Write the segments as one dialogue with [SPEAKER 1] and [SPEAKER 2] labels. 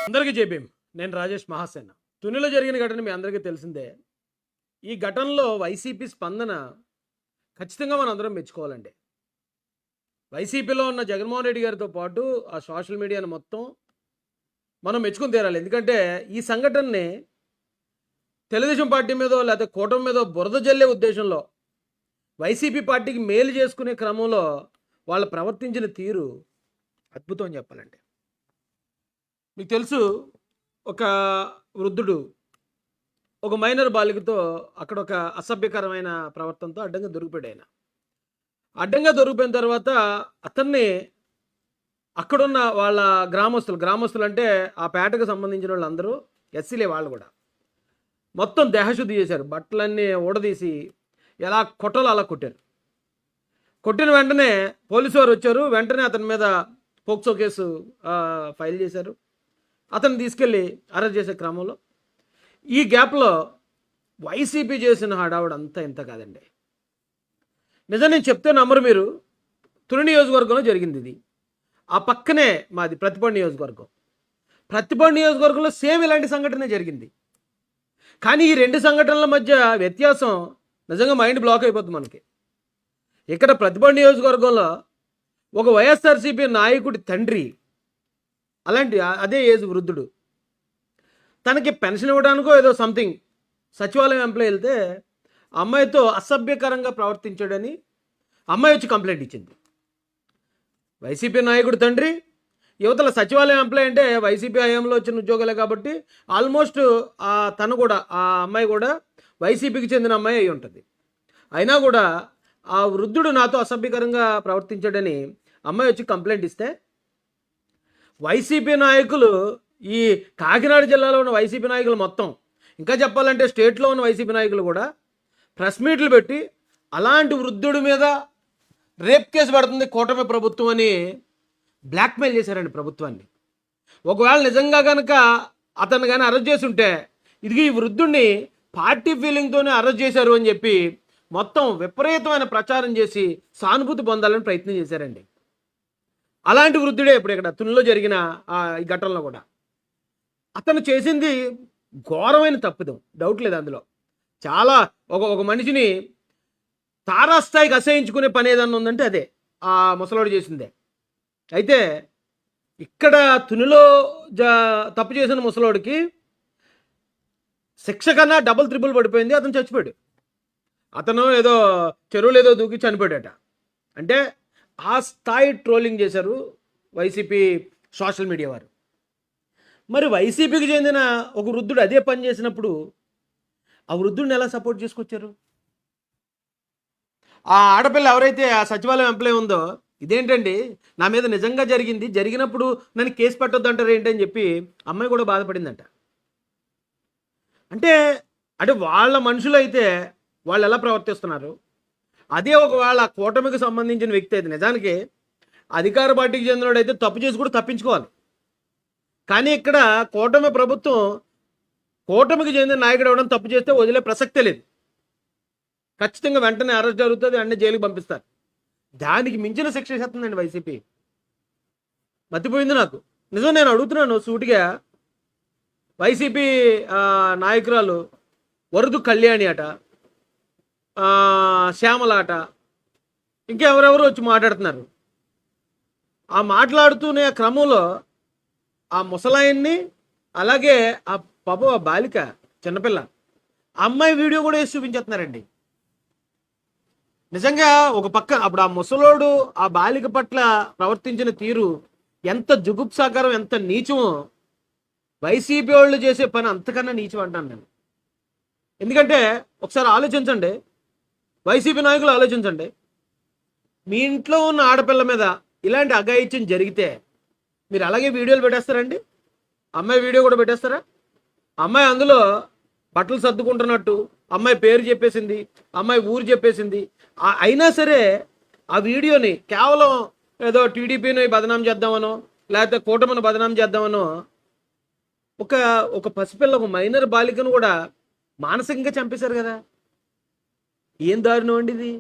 [SPEAKER 1] అందరికీ జేబీఎం. నేను రాజేష్ మహాసేన. తునిలో జరిగిన ఘటన మీ అందరికీ తెలిసిందే. ఈ ఘటనలో వైసీపీ స్పందన ఖచ్చితంగా మనందరం మెచ్చుకోవాలండి. వైసీపీలో ఉన్న జగన్మోహన్ రెడ్డి గారితో పాటు ఆ సోషల్ మీడియాను మొత్తం మనం మెచ్చుకొని తీరాలి. ఎందుకంటే ఈ సంఘటనని తెలుగుదేశం పార్టీ మీదో లేకపోతే కూటమి మీదో బురద జల్లే ఉద్దేశంలో వైసీపీ పార్టీకి మేలు చేసుకునే క్రమంలో వాళ్ళు ప్రవర్తించిన తీరు అద్భుతం అని చెప్పాలండి. మీకు తెలుసు, ఒక వృద్ధుడు ఒక మైనర్ బాలికతో అక్కడ ఒక అసభ్యకరమైన ప్రవర్తనతో అడ్డంగా దొరికిపోయాడు. ఆయన అడ్డంగా దొరికిపోయిన తర్వాత అతన్ని అక్కడున్న వాళ్ళ గ్రామస్తులు అంటే ఆ పేటకు సంబంధించిన వాళ్ళందరూ ఎస్సీలే, వాళ్ళు కూడా మొత్తం దేహశుద్ధి చేశారు. బట్టలన్నీ ఊడదీసి ఎలా కొట్టాలో అలా కొట్టారు. కొట్టిన వెంటనే పోలీసు వారు వచ్చారు. వెంటనే అతని మీద పోక్సో కేసు ఫైల్ చేశారు. అతన్ని తీసుకెళ్ళి అరెస్ట్ చేసే క్రమంలో ఈ గ్యాప్లో వైసీపీ చేసిన హడావుడు అంతా ఇంత కాదండి. నిజం నేను చెప్తే నమ్మరు మీరు. తుని నియోజకవర్గంలో జరిగింది ఇది. ఆ పక్కనే మాది ప్రతిపాడు నియోజకవర్గం. ప్రతిపాడు నియోజకవర్గంలో సేమ్ ఇలాంటి సంఘటన జరిగింది. కానీ ఈ రెండు సంఘటనల మధ్య వ్యత్యాసం నిజంగా మైండ్ బ్లాక్ అయిపోతుంది మనకి. ఇక్కడ ప్రతిపాడు నియోజకవర్గంలో ఒక వైఎస్ఆర్సీపీ నాయకుడి తండ్రి, అలాంటి అదే ఏజ్ వృద్ధుడు, తనకి పెన్షన్ ఇవ్వడానికో ఏదో సంథింగ్ సచివాలయం ఎంప్లాయీ వెళ్తే అమ్మాయితో అసభ్యకరంగా ప్రవర్తించాడని అమ్మాయి వచ్చి కంప్లైంట్ ఇచ్చింది. వైసీపీ నాయకుడు తండ్రి, యువతల సచివాలయం ఎంప్లాయీ అంటే వైసీపీ హయాంలో వచ్చిన ఉద్యోగాలే కాబట్టి ఆల్మోస్ట్ తను కూడా, ఆ అమ్మాయి కూడా వైసీపీకి చెందిన అమ్మాయి అయి ఉంటుంది. అయినా కూడా ఆ వృద్ధుడు నాతో అసభ్యకరంగా ప్రవర్తించాడని అమ్మాయి వచ్చి కంప్లైంట్ ఇస్తే వైసీపీ నాయకులు, ఈ కాకినాడ జిల్లాలో ఉన్న వైసీపీ నాయకులు మొత్తం, ఇంకా చెప్పాలంటే స్టేట్లో ఉన్న వైసీపీ నాయకులు కూడా ప్రెస్ మీట్లు పెట్టి అలాంటి వృద్ధుడి మీద రేప్ కేసు పెడుతుంది కూటమి ప్రభుత్వం అని బ్లాక్మెయిల్ చేశారండి ప్రభుత్వాన్ని. ఒకవేళ నిజంగా కనుక అతను కానీ అరెస్ట్ చేసి ఉంటే ఇది ఈ వృద్ధుడిని పార్టీ ఫీలింగ్తోనే అరెస్ట్ చేశారు అని చెప్పి మొత్తం విపరీతమైన ప్రచారం చేసి సానుభూతి పొందాలని ప్రయత్నం చేశారండి. అలాంటి వృద్ధుడే ఇప్పుడు ఇక్కడ తునిలో జరిగిన ఈ ఘటనలో కూడా అతను చేసింది ఘోరమైన తప్పిదం, డౌట్ లేదు అందులో. చాలా ఒక మనిషిని తారాస్థాయికి అసహించుకునే పని ఏదన్నా ఉందంటే అదే ఆ ముసలోడు చేసిందే. అయితే ఇక్కడ తునిలో తప్పు చేసిన ముసలోడికి శిక్ష కన్నా డబుల్ త్రిబుల్ పడిపోయింది. అతను చచ్చిపోయాడు. అతను ఏదో చెరువులు ఏదో దూకి చనిపోయాడట. అంటే ఆ స్థాయి ట్రోలింగ్ చేశారు వైసీపీ సోషల్ మీడియా వారు. మరి వైసీపీకి చెందిన ఒక వృద్ధుడు అదే పని చేసినప్పుడు ఆ వృద్ధుడిని ఎలా సపోర్ట్ చేసుకొచ్చారు? ఆ ఆడపిల్ల ఎవరైతే ఆ సచివాలయం ఎంప్లాయ్ ఉందో, ఇదేంటండి నా మీద నిజంగా జరిగినప్పుడు నన్ను కేసు పెట్టొద్దు అంటారు ఏంటి అని చెప్పి అమ్మాయి కూడా బాధపడిందంట. అంటే వాళ్ళ మనుషులు అయితే వాళ్ళు ఎలా ప్రవర్తిస్తున్నారు, అదే ఒకవేళ కూటమికి సంబంధించిన వ్యక్తి అయితే, నిజానికి అధికార పార్టీకి చెందినోడైతే తప్పు చేసి కూడా తప్పించుకోవాలి. కానీ ఇక్కడ కూటమి ప్రభుత్వం కూటమికి చెందిన నాయకుడు ఎవడన్నా తప్పు చేస్తే వదిలే ప్రసక్తే లేదు. ఖచ్చితంగా వెంటనే అరెస్ట్ జరుగుతుంది, అన్నీ జైలుకి పంపిస్తారు. దానికి మించిన శిక్ష చేస్తుందండి వైసీపీ. మతిపోయింది నాకు. నిజం నేను అడుగుతున్నాను సూటిగా. వైసీపీ నాయకురాలు వరదు కళ్యాణి అట, శ్యామలాట, ఇంకెవరెవరు వచ్చి మాట్లాడుతున్నారు. ఆ మాట్లాడుతూనే క్రమంలో ఆ ముసలాయన్ని, అలాగే ఆ పాప బాలిక చిన్నపిల్ల అమ్మాయి వీడియో కూడా వేసి చూపించేస్తున్నారండి. నిజంగా ఒక పక్క అప్పుడు ఆ ముసలోడు ఆ బాలిక పట్ల ప్రవర్తించిన తీరు ఎంత జుగుప్సాకరం, ఎంత నీచమో వైసీపీ వాళ్ళు చేసే పని అంతకన్నా నీచం అంటాను నేను. ఎందుకంటే ఒకసారి ఆలోచించండి, వైసీపీ నాయకులు ఆలోచించండి. మీ ఇంట్లో ఉన్న ఆడపిల్ల మీద ఇలాంటి అఘాయిత్యం జరిగితే మీరు అలాగే వీడియోలు పెట్టేస్తారండి? అమ్మాయి వీడియో కూడా పెట్టేస్తారా? అమ్మాయి అందులో బట్టలు సర్దుకుంటున్నట్టు అమ్మాయి పేరు చెప్పేసింది, అమ్మాయి ఊరు చెప్పేసింది. అయినా సరే ఆ వీడియోని కేవలం ఏదో టీడీపీని బదనాం చేద్దామనో లేకపోతే కూటమిని బదనాం చేద్దామనో ఒక పసిపిల్ల, ఒక మైనర్ బాలికను కూడా మానసికంగా చంపేశారు కదా. ఏం దారుణం అండి ఇది.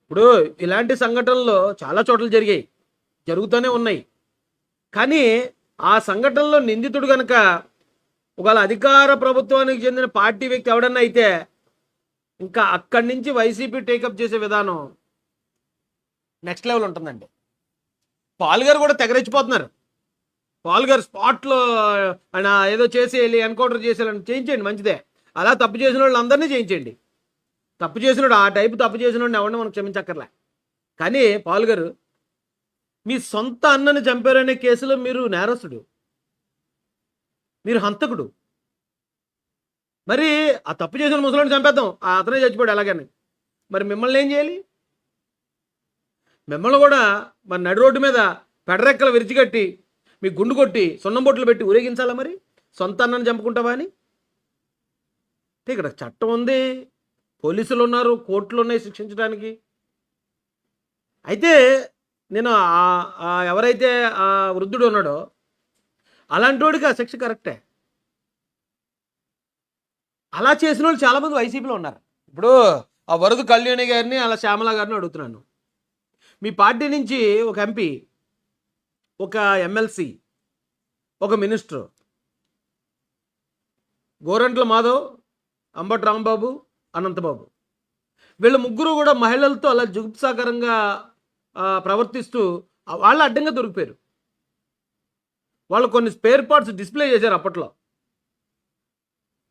[SPEAKER 1] ఇప్పుడు ఇలాంటి సంఘటనలు చాలా చోట్ల జరిగాయి, జరుగుతూనే ఉన్నాయి. కానీ ఆ సంఘటనలో నిందితుడు కనుక ఒకవేళ అధికార ప్రభుత్వానికి చెందిన పార్టీ వ్యక్తి ఎవడన్నా అయితే ఇంకా అక్కడి నుంచి వైసీపీ టేకప్ చేసే విధానం నెక్స్ట్ లెవెల్ ఉంటుందండి. పాల్ గారు కూడా తెగరెచ్చిపోతున్నారు. పాల్ గారు స్పాట్లో ఆయన ఏదో చేసి వెళ్ళి ఎన్కౌంటర్ చేసేయాలని చేయించండి, మంచిదే. అలా తప్పు చేసిన వాళ్ళు అందరినీ చేయించండి. తప్పు చేసినాడు ఆ టైపు తప్పు చేసినాడు ఎవరిని మనం క్షమించక్కర్లే. కానీ పాల్ గారు మీ సొంత అన్నని చంపారనే కేసులో మీరు నేరస్తుడు, మీరు హంతకుడు. మరి ఆ తప్పు చేసిన ముసలిని చంపేద్దాం, అతనే చచ్చిపోయాడు ఎలాగని. మరి మిమ్మల్ని ఏం చేయాలి? మిమ్మల్ని కూడా మరి నడి రోడ్డు మీద పెడరెక్కలు విరిచికట్టి మీ గుండు కొట్టి సున్నం బొట్లు పెట్టి ఊరేగించాలా? మరి సొంత అన్నని చంపుకుంటావా అని? ఇక్కడ చట్టం ఉంది, పోలీసులు ఉన్నారు, కోర్టులు ఉన్నాయి శిక్షించడానికి. అయితే నేను ఎవరైతే ఆ వృద్ధుడు ఉన్నాడో అలాంటి వాడికి ఆ శిక్ష కరెక్టే. అలా చేసిన వాళ్ళు చాలామంది వైసీపీలో ఉన్నారు. ఇప్పుడు ఆ వరదు కళ్యాణి గారిని అలా శ్యామల గారిని అడుగుతున్నాను. మీ పార్టీ నుంచి ఒక ఎంపీ, ఒక ఎమ్మెల్సీ, ఒక మినిస్టర్, గోరంట్ల మాధవ్, అంబటి రాంబాబు, అనంతబాబు, వీళ్ళ ముగ్గురు కూడా మహిళలతో అలా జుగుప్సాకరంగా ప్రవర్తిస్తూ వాళ్ళు అడ్డంగా దొరికిపోయారు. వాళ్ళు కొన్ని స్పేర్ పార్ట్స్ డిస్ప్లే చేశారు అప్పట్లో.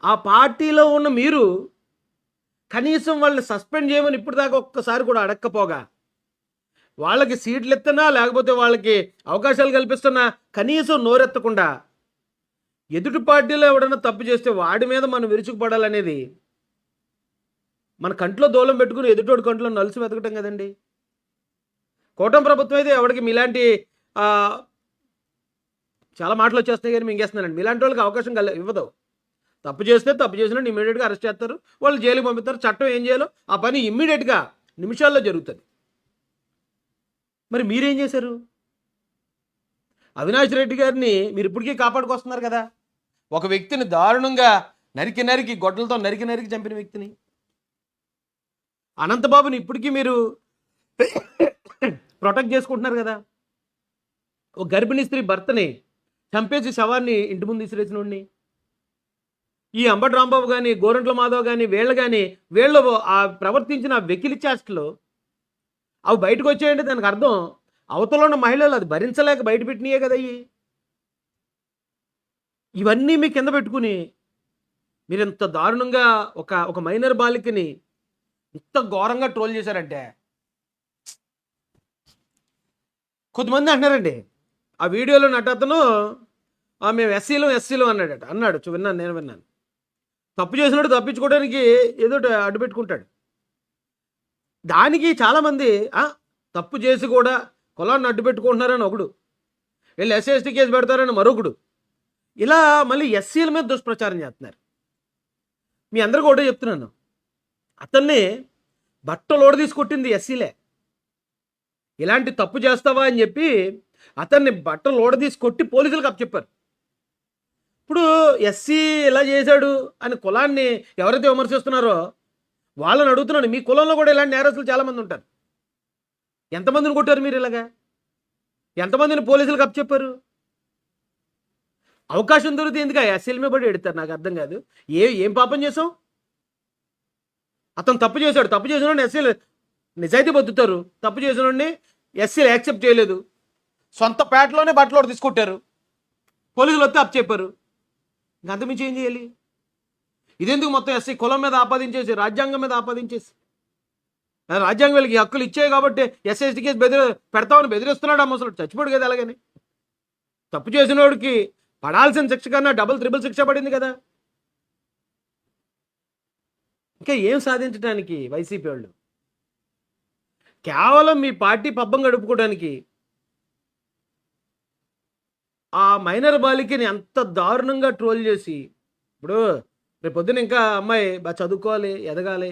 [SPEAKER 1] ఆ పార్టీలో ఉన్న మీరు కనీసం వాళ్ళని సస్పెండ్ చేయమని ఇప్పుడు దాకా ఒక్కసారి కూడా అడక్కపోగా, వాళ్ళకి సీట్లు ఎత్తనా లేకపోతే వాళ్ళకి అవకాశాలు కల్పిస్తున్నా కనీసం నోరెత్తకుండా ఎదుటి పార్టీలో ఎవడన్నా తప్పు చేస్తే వాడి మీద మనం విరుచుకుపడాలనేది మన కంట్లో దూలం పెట్టుకుని ఎదుటోడి కంట్లో నలుసు వెతకటం కదండి. కూటమి ప్రభుత్వం అయితే ఎవరికి మీలాంటి చాలా మాటలు వచ్చేస్తాయి కానీ మింగేస్తున్నానండి. మీలాంటి వాళ్ళకి అవకాశం ఇవ్వదు. తప్పు చేస్తే తప్పు చేసినట్టు ఇమ్మీడియట్గా అరెస్ట్ చేస్తారు, వాళ్ళు జైలుకి పంపిస్తారు. చట్టం ఏం చేయాలో ఆ పని ఇమ్మీడియట్గా నిమిషాల్లో జరుగుతుంది. మరి మీరేం చేశారు? అవినాష్ రెడ్డి గారిని మీరు ఇప్పటికీ కాపాడుకొస్తున్నారు కదా. ఒక వ్యక్తిని దారుణంగా నరికి గొడ్డలతో నరికి చంపిన వ్యక్తిని. అనంతబాబుని ఇప్పటికీ మీరు ప్రొటెక్ట్ చేసుకుంటున్నారు కదా. ఒక గర్భిణీ స్త్రీ భర్తని చంపేసి శవాన్ని ఇంటి ముందు విసిరేసినోడిని. ఈ అంబటి రాంబాబు కానీ, గోరంట్ల మాధవ్ కానీ, వీళ్ళు ఆ ప్రవర్తించిన వెకిలి చేష్టలు అవి బయటకు వచ్చాయంటే దానికి అర్థం అవతల ఉన్న మహిళలు అది భరించలేక బయట పెట్టినాయే కదా. ఇవన్నీ మీ కింద పెట్టుకుని మీరు ఇంత దారుణంగా ఒక మైనర్ బాలికని ఇంత ఘోరంగా ట్రోల్ చేశారంటే కొంతమంది అంటున్నారండి. ఆ వీడియోలో నటతను మేము ఎస్సీలు అన్నాడు. నేను విన్నాను. తప్పు చేసినట్టు తప్పించుకోవడానికి ఏదో అడ్డు పెట్టుకుంటాడు. దానికి చాలామంది తప్పు చేసి కూడా కులాన్ని అడ్డు పెట్టుకుంటున్నారని ఒకడు, వీళ్ళు ఎస్సీ ఎస్టీ కేసు పెడతారని మరొకడు, ఇలా మళ్ళీ ఎస్సీల మీద దుష్ప్రచారం చేస్తున్నారు. మీ అందరికీ ఒకటే చెప్తున్నాను, అతన్ని బట్టలు ఓడ కొట్టింది ఎస్సీలే. ఇలాంటి తప్పు చేస్తావా అని చెప్పి అతన్ని బట్టలు ఓడ కొట్టి పోలీసులకు అప్పచెప్పారు. ఇప్పుడు ఎస్సీ ఇలా చేశాడు అని కులాన్ని ఎవరైతే విమర్శిస్తున్నారో వాళ్ళని అడుగుతున్నాను, మీ కులంలో కూడా ఇలాంటి నేరస్తులు చాలామంది ఉంటారు. ఎంతమందిని కొట్టారు మీరు? ఇలాగా ఎంతమందిని పోలీసులకు అప్పచెప్పారు? అవకాశం దొరికితే ఎందుకు ఎస్సీల మీద పడి ఎడతారు? నాకు అర్థం కాదు. ఏం పాపం చేసాం? అతను తప్పు చేశాడు, తప్పు చేసిన ఎస్సీలు నిజాయితీ బతుకుతారు. తప్పు చేసిన ఎస్సీలు యాక్సెప్ట్ చేయలేదు, సొంత పేటలోనే బట్టలు తీసుకొట్టారు, పోలీసులు వస్తే అప్పచెప్పారు. ఇంకంతమించి ఏం చేయాలి? ఇదెందుకు మొత్తం ఎస్సీ కులం మీద ఆపాదించేసి, రాజ్యాంగం మీద ఆపాదించేసి, రాజ్యాంగం వీళ్ళకి హక్కులు ఇచ్చాయి కాబట్టి ఎస్సీ ఎస్టీ కేసు పెడతామని బెదిరిస్తున్నాడు. అమ్మసలు చచ్చిపోడు కదా. అలాగని తప్పు చేసిన వాడికి పడాల్సిన శిక్ష కన్నా డబుల్ త్రిబుల్ శిక్ష పడింది కదా. ఇంకా ఏం సాధించడానికి వైసీపీ వాళ్ళు? కేవలం మీ పార్టీ పబ్బం గడుపుకోవడానికి ఆ మైనర్ బాలికని అంత దారుణంగా ట్రోల్ చేసి, ఇప్పుడు రేపు పొద్దున ఇంకా అమ్మాయి బాగా చదువుకోవాలి, ఎదగాలి,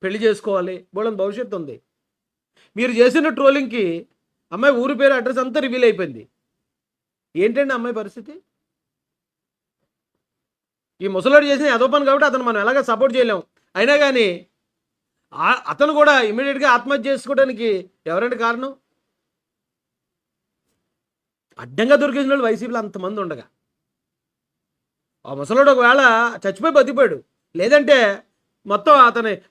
[SPEAKER 1] పెళ్లి చేసుకోవాలి, బోళంత భవిష్యత్తు ఉంది. మీరు చేసిన ట్రోలింగ్కి అమ్మాయి ఊరి పేరు అడ్రస్ అంతా రివీల్ అయిపోయింది. ఏంటండి అమ్మాయి పరిస్థితి? ఈ ముసలాడు చేసిన ఏదో పని కాబట్టి అతను మనం ఎలాగ సపోర్ట్ చేయలేము. అయినా కానీ అతను కూడా ఇమీడియట్గా ఆత్మహత్య చేసుకోవడానికి ఎవరంటే కారణం? అడ్డంగా దొరికేసిన వాళ్ళు వైసీపీలో అంతమంది ఉండగా ఆ ముసలోడు ఒకవేళ చచ్చిపోయి బతికిపోయాడు, లేదంటే మొత్తం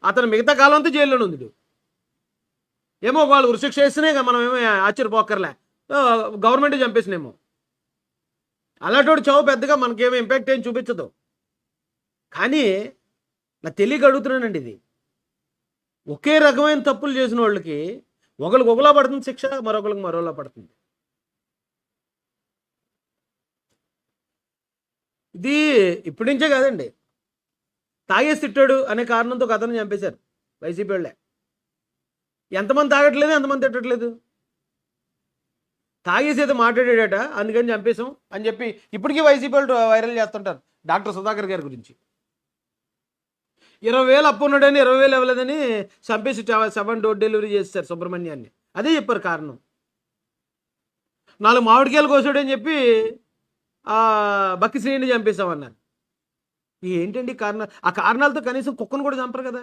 [SPEAKER 1] అతని మిగతా కాలం అంతా జైల్లోనే ఉంది. ఏమో వాళ్ళు ఉరిశిక్ష వేస్తేనే మనం ఏమో ఆశ్చర్యపోకర్లే, గవర్నమెంటే చంపేసినేమో. అలాంటి చావు పెద్దగా మనకేమో ఇంపాక్ట్ ఏం చూపించదు. కానీ నా తెలియక అడుగుతున్నానండి, ఇది ఒకే రకమైన తప్పులు చేసిన వాళ్ళకి ఒకరికి ఒకలా పడుతుంది శిక్ష, మరొకరికి మరోలా పడుతుంది. ఇది ఇప్పటి నుంచే కాదండి, తాగేసి తిట్టాడు అనే కారణంతో ఒక అతను చంపేశారు వైసీపీ వాళ్ళే. ఎంతమంది తాగట్లేదు, ఎంతమంది తిట్టట్లేదు. తాగేసి అయితే మాట్లాడాడట అందుకని చంపేశాం అని చెప్పి ఇప్పటికీ వైసీపీ వాళ్ళు వైరల్ చేస్తుంటారు డాక్టర్ సుధాకర్ గారి గురించి. 20,000 అప్పు ఉన్నాడని 20,000 ఇవ్వలేదని చంపేసి 7 డోర్ డెలివరీ చేస్తారు సుబ్రహ్మణ్యాన్ని. అదే చెప్పారు కారణం. 4 మామిడికాయలు కోసాడని చెప్పి బక్కి శ్రీని చంపేశామన్నారు. ఏంటండి కారణం? ఆ కారణాలతో కనీసం కుక్కను కూడా చంపరు కదా.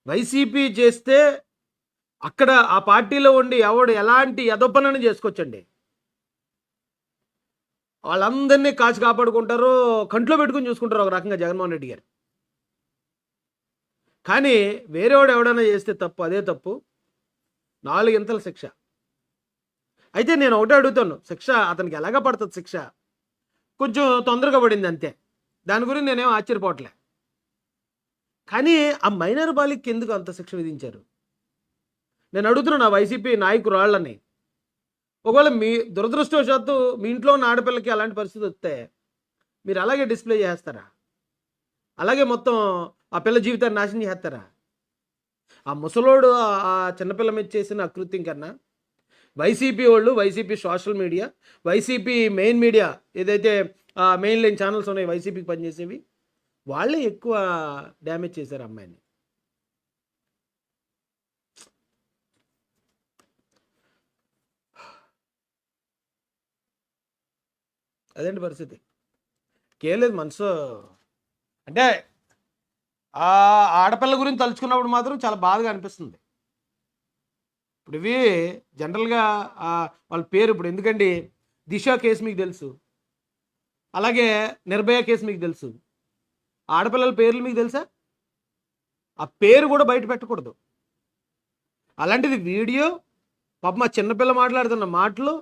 [SPEAKER 1] వైసీపీ చేస్తే అక్కడ ఆ పార్టీలో ఉండి ఎవడు ఎలాంటి యదోపనని చేసుకోవచ్చండి. వాళ్ళందరినీ కాచి కాపాడుకుంటారు, కంట్లో పెట్టుకుని చూసుకుంటారు ఒక రకంగా జగన్మోహన్ రెడ్డి గారు. కానీ వేరేవాడు ఎవడైనా చేస్తే తప్పు, అదే తప్పు, 4 ఇంతల శిక్ష. అయితే నేను ఒకటే అడుగుతాను, శిక్ష అతనికి ఎలాగ పడుతుంది? శిక్ష కొంచెం తొందరగా పడింది అంతే, దాని గురించి నేనేం ఆశ్చర్యపోవట్లే. కానీ ఆ మైనర్ బాలికి ఎందుకు అంత శిక్ష విధించారు నేను అడుగుతున్నాను. ఆ వైసీపీ నాయకురాళ్ళని, ఒకవేళ మీ దురదృష్టవశాత్తు మీ ఇంట్లో ఉన్న ఆడపిల్లకి అలాంటి పరిస్థితి వస్తే మీరు అలాగే డిస్ప్లే చేస్తారా? అలాగే మొత్తం ఆ పిల్ల జీవితాన్ని నాశనం చేస్తారా? ఆ ముసలోడు ఆ చిన్నపిల్ల మీద చేసిన అకృత్యం కన్నా వైసీపీ వాళ్ళు, YCP social media, YCP main media ఏదైతే మెయిన్ లైన్ ఛానల్స్ ఉన్నాయి వైసీపీకి పనిచేసేవి, వాళ్ళే ఎక్కువ డ్యామేజ్ చేశారు అమ్మాయిని. అదేంటి పరిస్థితి? కేలేదు మనసు. అంటే ఆ ఆడపిల్ల గురించి తలుచుకున్నప్పుడు మాత్రం చాలా బాధగా అనిపిస్తుంది. ఇప్పుడు ఇవి జనరల్గా వాళ్ళ పేరు ఇప్పుడు ఎందుకండి, దిశ కేసు మీకు తెలుసు, అలాగే నిర్భయ కేసు మీకు తెలుసు. ఆడపిల్లల పేర్లు మీకు తెలుసా? ఆ పేరు కూడా బయట పెట్టకూడదు. అలాంటిది వీడియో, పాప మా చిన్నపిల్ల మాట్లాడుతున్న మాటలు,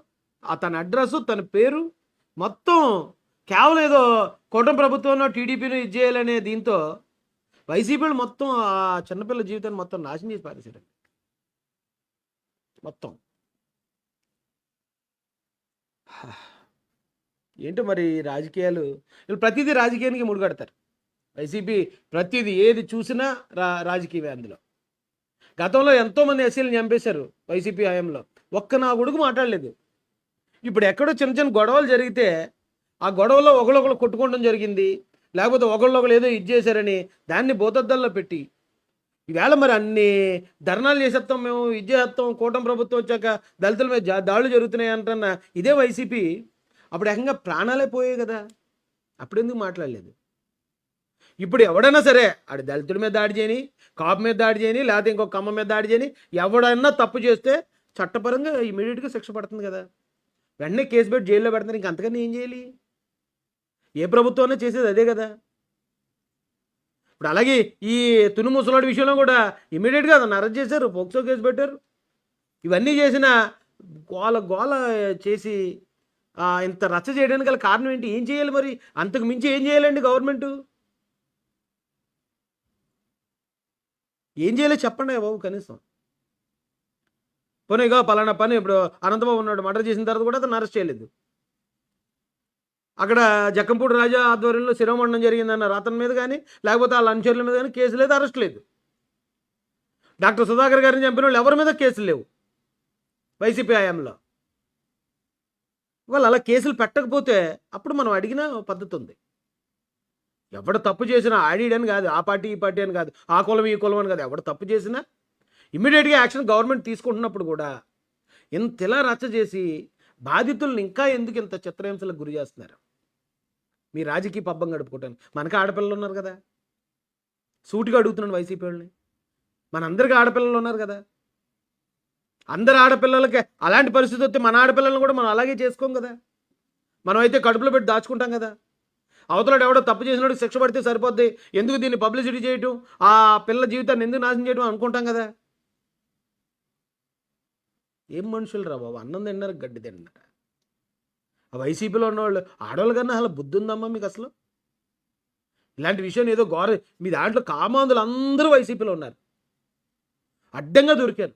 [SPEAKER 1] తన అడ్రస్, తన పేరు మొత్తం కేవలం ఏదో కూటమి ప్రభుత్వంలో టీడీపీని ఇది చేయాలనే దీంతో వైసీపీలు మొత్తం ఆ చిన్నపిల్ల జీవితాన్ని మొత్తం నాశనం చేసి పారేసారండి మొత్తం. ఏంటో మరి రాజకీయాలు, వీళ్ళు ప్రతిదీ రాజకీయానికి ముడిగడతారు. వైసీపీ ప్రతిదీ ఏది చూసినా రాజకీయమే. అందులో గతంలో ఎంతోమంది ఎస్సీలను చంపేశారు వైసీపీ హయాంలో, ఒక్క నా కొడుకు మాట్లాడలేదు. ఇప్పుడు ఎక్కడో చిన్న చిన్న గొడవలు జరిగితే ఆ గొడవలో ఒకళ్ళొకళ్ళు కొట్టుకోవడం జరిగింది, లేకపోతే ఒకళ్ళొకళ్ళు ఏదో ఇది చేశారని దాన్ని భూతద్దంలో పెట్టి ఈవేళ మరి అన్ని ధర్నాలు చేసేస్తాం, మేము ఇది చేస్తాం, కూటమి ప్రభుత్వం వచ్చాక దళితుల మీద దాడులు జరుగుతున్నాయి అంటున్న ఇదే వైసీపీ అప్పుడు ఏకంగా ప్రాణాలే పోయాయి కదా, అప్పుడెందుకు మాట్లాడలేదు? ఇప్పుడు ఎవడైనా సరే ఆడు దళితుడి మీద దాడి చేయని, కాపు మీద దాడి చేయని, లేకపోతే ఇంకో కమ్మ మీద దాడి చేయని, ఎవడైనా తప్పు చేస్తే చట్టపరంగా ఇమీడియట్గా శిక్ష పడుతుంది కదా, వెంటనే కేసు పెట్టి జైల్లో పెడతారు. ఇంక అంతకన్నా ఏం చేయాలి? ఏ ప్రభుత్వం చేసేది అదే కదా. ఇప్పుడు అలాగే ఈ తుని ముసలాడి విషయంలో కూడా ఇమీడియట్గా అతను అరెస్ట్ చేశారు, పోక్సో కేసు పెట్టారు. ఇవన్నీ చేసిన గోల గోల చేసి ఇంత రచ్చ చేయడానికి గల కారణం ఏంటి? ఏం చేయాలి మరి? అంతకు మించి ఏం చేయాలండి గవర్నమెంట్? ఏం చేయాలో చెప్పండి బాబు కనీసం. పోనీ ఇక పలానా పని, ఇప్పుడు అనంతబాబు ఉన్నాడు, మర్డర్ చేసిన తర్వాత కూడా అతను అరెస్ట్ చేయలేదు. అక్కడ జక్కంపూడి రాజా ఆధ్వర్యంలో శిరోమండనం జరిగిందన్నారు, అతని మీద కానీ లేకపోతే వాళ్ళ అనుచరుల మీద కానీ కేసు లేదు, అరెస్ట్ లేదు. డాక్టర్ సుధాకర్ గారిని చంపిన వాళ్ళు ఎవరి మీద కేసులు లేవు వైసీపీ హయాంలో. వాళ్ళు అలా కేసులు పెట్టకపోతే అప్పుడు మనం అడిగిన పద్ధతి ఉంది. ఎవడు తప్పు చేసినా ఆడిడని కాదు, ఆ పార్టీ ఈ పార్టీ అని కాదు, ఆ కులం ఈ కులం అని కాదు, ఎవడు తప్పు చేసినా ఇమ్మీడియట్గా యాక్షన్ గవర్నమెంట్ తీసుకుంటున్నప్పుడు కూడా ఇంతలా రచ్చ చేసి బాధితులను ఇంకా ఎందుకు ఇంత చిత్రహింసలకు గురి చేస్తున్నారు? మీ రాజకీయ పబ్బం గడుపుకుంటాను. మనకి ఆడపిల్లలు ఉన్నారు కదా, సూటిగా అడుగుతున్నాను వైసీపీ వాళ్ళని, మనందరికీ ఆడపిల్లలు ఉన్నారు కదా, అందరు ఆడపిల్లలకే అలాంటి పరిస్థితి వస్తే మన ఆడపిల్లలను కూడా మనం అలాగే చేసుకోం కదా. మనమైతే కడుపులో పెట్టి దాచుకుంటాం కదా. అవతలాడు ఎవడో తప్పు చేసినోడికి శిక్ష పడితే సరిపోద్ది, ఎందుకు దీన్ని పబ్లిసిటీ చేయటం, ఆ పిల్ల జీవితాన్ని ఎందుకు నాశనం చేయడం అనుకుంటాం కదా. ఏం మనుషులు రా బాబు, అన్నం తిన్నారు గడ్డి తిన్నారు. ఆ వైసీపీలో ఉన్నవాళ్ళు ఆడవాళ్ళు కన్నా అసలు బుద్ధి ఉందమ్మా మీకు అసలు? ఇలాంటి విషయం ఏదో మీ దాంట్లో కామాంధులు అందరూ వైసీపీలో ఉన్నారు, అడ్డంగా దొరికారు.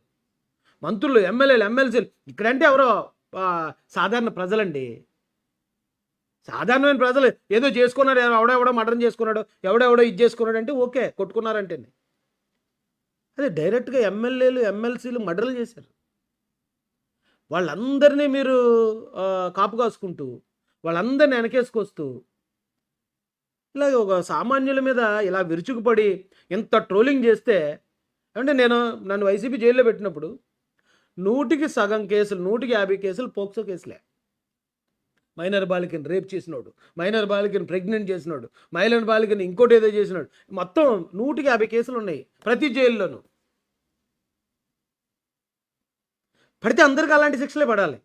[SPEAKER 1] మంత్రులు, ఎమ్మెల్యేలు, ఎమ్మెల్సీలు ఇక్కడంటే ఎవరో సాధారణ ప్రజలండి. సాధారణమైన ప్రజలు ఏదో చేసుకున్నారు, ఎవడెవడో మర్డర్ చేసుకున్నాడు, ఎవడెవడో ఇది చేసుకున్నాడు అంటే ఓకే, కొట్టుకున్నారంటే. అదే డైరెక్ట్గా ఎమ్మెల్యేలు, ఎమ్మెల్సీలు మర్డర్లు చేశారు. వాళ్ళందరినీ మీరు కాపు కాసుకుంటూ, వాళ్ళందరినీ వెనకేసుకొస్తూ, ఇలాగ ఒక సామాన్యుల మీద ఇలా విరుచుకుపడి ఇంత ట్రోలింగ్ చేస్తే, అంటే నన్ను వైసీపీ జైల్లో పెట్టినప్పుడు 100కి సగం కేసులు, 150 కేసులు పోక్సో కేసులే. మైనర్ బాలికని రేప్ చేసినాడు, మైనర్ బాలికని ప్రెగ్నెంట్ చేసినాడు, మైనర్ బాలికని ఇంకోటి ఏదో చేసినాడు, మొత్తం 150 కేసులు ఉన్నాయి ప్రతి జైల్లోనూ. పడితే అందరికీ అలాంటి శిక్షలే పడాలి.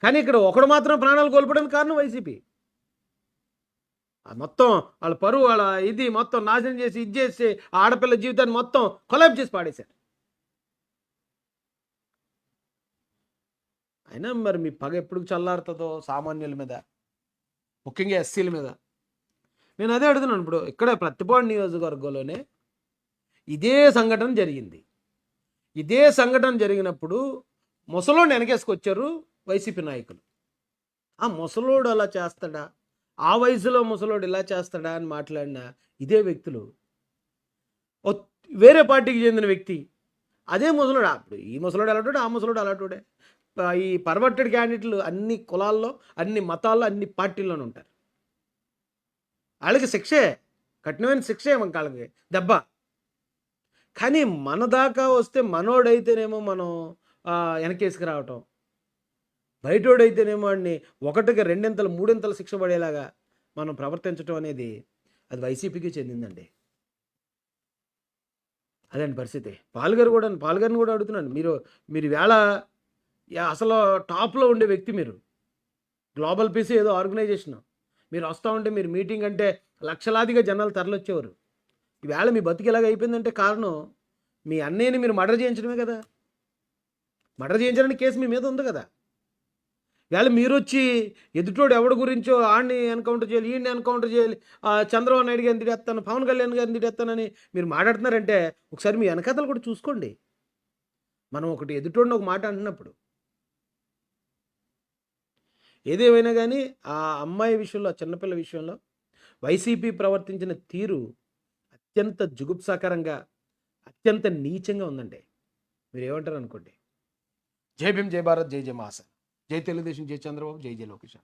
[SPEAKER 1] కానీ ఇక్కడ ఒకడు మాత్రం ప్రాణాలు కోల్పోవడానికి కారణం వైసీపీ. మొత్తం వాళ్ళ పరువు, వాళ్ళ ఇది మొత్తం నాశనం చేసి, ఇది చేసి ఆడపిల్ల జీవితాన్ని మొత్తం కొలాబ్ చేసి పాడేశారు. అయినా మరి మీ పగ ఎప్పుడు చల్లారుతుందో సామాన్యుల మీద, ముఖ్యంగా ఎస్సీల మీద. నేను అదే అడుగుతున్నాను. ఇప్పుడు ఇక్కడ ప్రతిపాడు నియోజకవర్గంలోనే ఇదే సంఘటన జరిగింది. ఇదే సంఘటన జరిగినప్పుడు ముసలోడిని వెనకేసుకొచ్చారు వైసీపీ నాయకులు. ఆ ముసలోడు అలా చేస్తాడా, ఆ వయసులో ముసలోడు ఇలా చేస్తాడా అని మాట్లాడిన ఇదే వ్యక్తులు వేరే పార్టీకి చెందిన వ్యక్తి అదే ముసలోడు. అప్పుడు ఈ ముసలోడు అలాంటి, ఆ ముసలోడు అలాంటి. ఈ పర్వర్టెడ్ క్యాండిడేట్లు అన్ని కులాల్లో, అన్ని మతాల్లో, అన్ని పార్టీల్లోనూ ఉంటారు. వాళ్ళకి శిక్షే, కఠినమైన శిక్షే వాళ్ళకి దెబ్బ. కానీ మన దాకా వస్తే మనోడైతేనేమో మనం వెనకేసుకు రావటం, బయటోడైతేనేమో వాడిని 1కి 2 3 శిక్ష పడేలాగా మనం ప్రవర్తించడం అనేది అది వైసీపీకి చెందిందండి. అదండి పరిస్థితి. పాల్గారిని కూడా అడుగుతున్నాను. మీరు వేళ అసలు టాప్లో ఉండే వ్యక్తి మీరు, గ్లోబల్ పీసీ ఏదో ఆర్గనైజేషన్, మీరు వస్తూ ఉంటే మీరు మీటింగ్ అంటే లక్షలాదిగా జనాలు తరలొచ్చేవారు. ఈవేళ మీ బతికి ఎలాగ అయిపోయిందంటే కారణం మీ అన్నయ్యని మీరు మర్డర్ చేయించడమే కదా. మర్డర్ చేయించడానికి కేసు మీ మీద ఉంది కదా. వేళ మీరు వచ్చి ఎదుటోడు ఎవడి గురించో ఆడిని ఎన్కౌంటర్ చేయాలి, ఈయన్ని ఎన్కౌంటర్ చేయాలి, చంద్రబాబు నాయుడు గారిని తిడేస్తాను, పవన్ కళ్యాణ్ గారిని తిడేస్తానని మీరు మాట్లాడుతున్నారంటే ఒకసారి మీ వెనకథలు కూడా చూసుకోండి. మనం ఒకటి ఎదుటోడిని ఒక మాట అంటున్నప్పుడు, ఏదేమైనా కానీ ఆ అమ్మాయి విషయంలో, ఆ చిన్నపిల్ల విషయంలో వైసీపీ ప్రవర్తించిన తీరు అత్యంత జుగుప్సాకరంగా, అత్యంత నీచంగా ఉందండి. మీరు ఏమంటారు అనుకోండి. జై భీమ్, జై భారత్, జై జై మహాసేన, జై తెలుగుదేశం, జై చంద్రబాబు, జై జై లోకేష్.